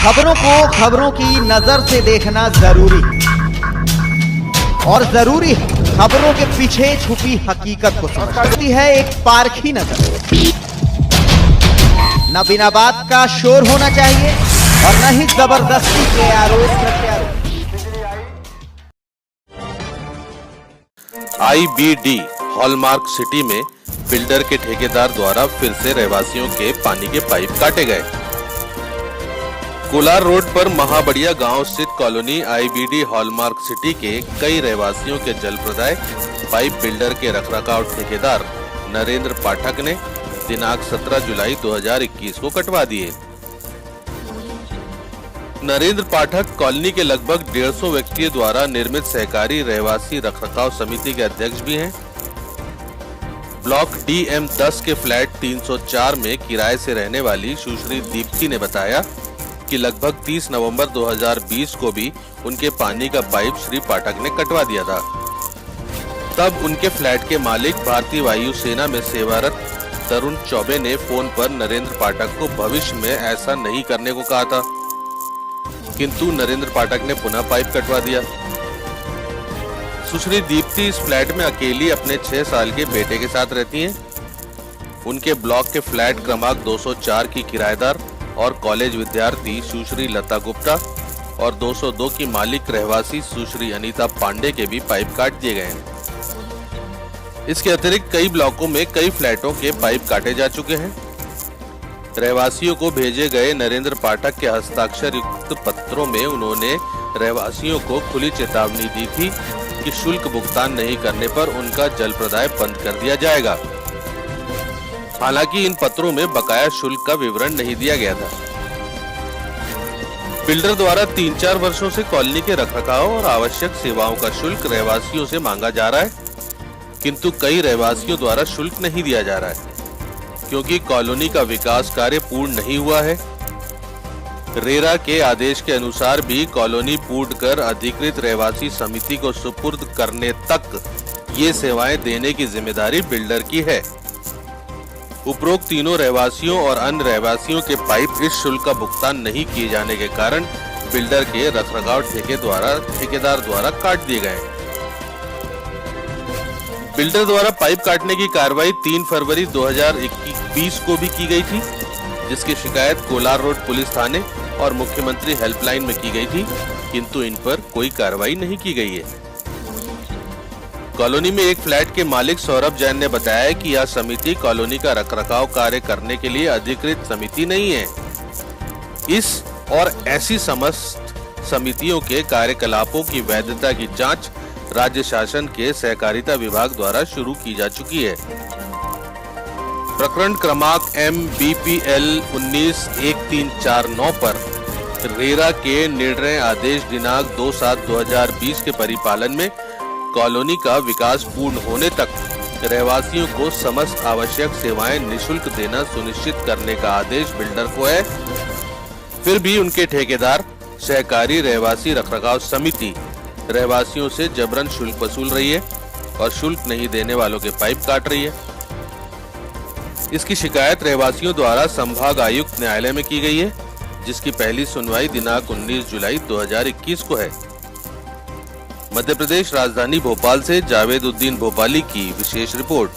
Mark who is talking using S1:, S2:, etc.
S1: खबरों को खबरों की नजर से देखना जरूरी और जरूरी है खबरों के पीछे छुपी हकीकत को समझती है एक पारखी नजर। न बिना बात का शोर होना चाहिए और न ही जबरदस्ती के आरोप प्रत्यारोप।
S2: IBD हॉलमार्क सिटी में बिल्डर के ठेकेदार द्वारा फिर से रहवासियों के पानी के पाइप काटे गए। कोलार रोड पर महाबड़िया गांव स्थित कॉलोनी IBD हॉलमार्क सिटी के कई रहवासियों के जल प्रदाय पाइप बिल्डर के रखरखाव ठेकेदार नरेंद्र पाठक ने दिनांक 17 जुलाई 2021 को कटवा दिए। नरेंद्र पाठक कॉलोनी के लगभग 150 व्यक्तियों द्वारा निर्मित सहकारी रहवासी रखरखाव समिति के अध्यक्ष भी हैं। ब्लॉक DM10 के फ्लैट 304 में किराए से रहने वाली सुश्री दीप्ति ने बताया कि लगभग 30 नवंबर 2020 को भी उनके पानी का पाइप श्री पाठक ने कटवा दिया था। तब उनके फ्लैट के मालिक भारतीय वायु सेना में सेवारत तरुण चौबे ने फोन पर नरेंद्र पाठक को भविष्य में ऐसा नहीं करने को कहा था, किंतु नरेंद्र पाठक ने पुनः पाइप कटवा दिया। सुश्री दीप्ति इस फ्लैट में अकेली अपने 6 साल के बेटे के साथ रहती हैं। उनके ब्लॉक के फ्लैट क्रमांक 204 की किराएदार और कॉलेज विद्यार्थी सुश्री लता गुप्ता और 202 की मालिक रहवासी सुश्री अनीता पांडे के भी पाइप काट दिए गए हैं। इसके अतिरिक्त कई ब्लॉकों में कई फ्लैटों के पाइप काटे जा चुके हैं। रहवासियों को भेजे गए नरेंद्र पाठक के हस्ताक्षर युक्त पत्रों में उन्होंने रहवासियों को खुली चेतावनी दी थी कि शुल्क भुगतान नहीं करने पर उनका जल प्रदाय बंद कर दिया जाएगा। हालांकि इन पत्रों में बकाया शुल्क का विवरण नहीं दिया गया था। बिल्डर द्वारा 3-4 वर्षों से कॉलोनी के रखरखाव और आवश्यक सेवाओं का शुल्क रहवासियों से मांगा जा रहा है, किंतु कई रहवासियों द्वारा शुल्क नहीं दिया जा रहा है क्योंकि कॉलोनी का विकास कार्य पूर्ण नहीं हुआ है। रेरा के आदेश के अनुसार भी कॉलोनी पूर्ण कर अधिकृत रहवासी समिति को सुपुर्द करने तक ये सेवाएं देने की जिम्मेदारी बिल्डर की है। उपरोक्त तीनों रहवासियों और अन्य रहवासियों के पाइप इस शुल्क का भुगतान नहीं किए जाने के कारण बिल्डर के रखरखाव ठेकेदार द्वारा काट दिए गए। बिल्डर द्वारा पाइप काटने की कार्रवाई 3 फरवरी 2021 को भी की गई थी, जिसकी शिकायत कोलार रोड पुलिस थाने और मुख्यमंत्री हेल्पलाइन में की गई थी, किंतु इन पर कोई कार्रवाई नहीं की गई है। कॉलोनी में एक फ्लैट के मालिक सौरभ जैन ने बताया कि यह समिति कॉलोनी का रखरखाव कार्य करने के लिए अधिकृत समिति नहीं है। इस और ऐसी समस्त समितियों के कार्यकलापों की वैधता की जांच राज्य शासन के सहकारिता विभाग द्वारा शुरू की जा चुकी है। प्रकरण क्रमांक MBPL 191349 पर रेरा के निर्णय आदेश दिनांक 2/7/2020 के परिपालन में कॉलोनी का विकास पूर्ण होने तक रहवासियों को समस्त आवश्यक सेवाएं निःशुल्क देना सुनिश्चित करने का आदेश बिल्डर को है। फिर भी उनके ठेकेदार सहकारी रहवासी रखरखाव समिति रहवासियों से जबरन शुल्क वसूल रही है और शुल्क नहीं देने वालों के पाइप काट रही है। इसकी शिकायत रहवासियों द्वारा संभाग आयुक्त न्यायालय में की गई है, जिसकी पहली सुनवाई दिनांक 19 जुलाई 2021 को है। मध्य प्रदेश राजधानी भोपाल से जावेद उद्दीन भोपाली की विशेष रिपोर्ट।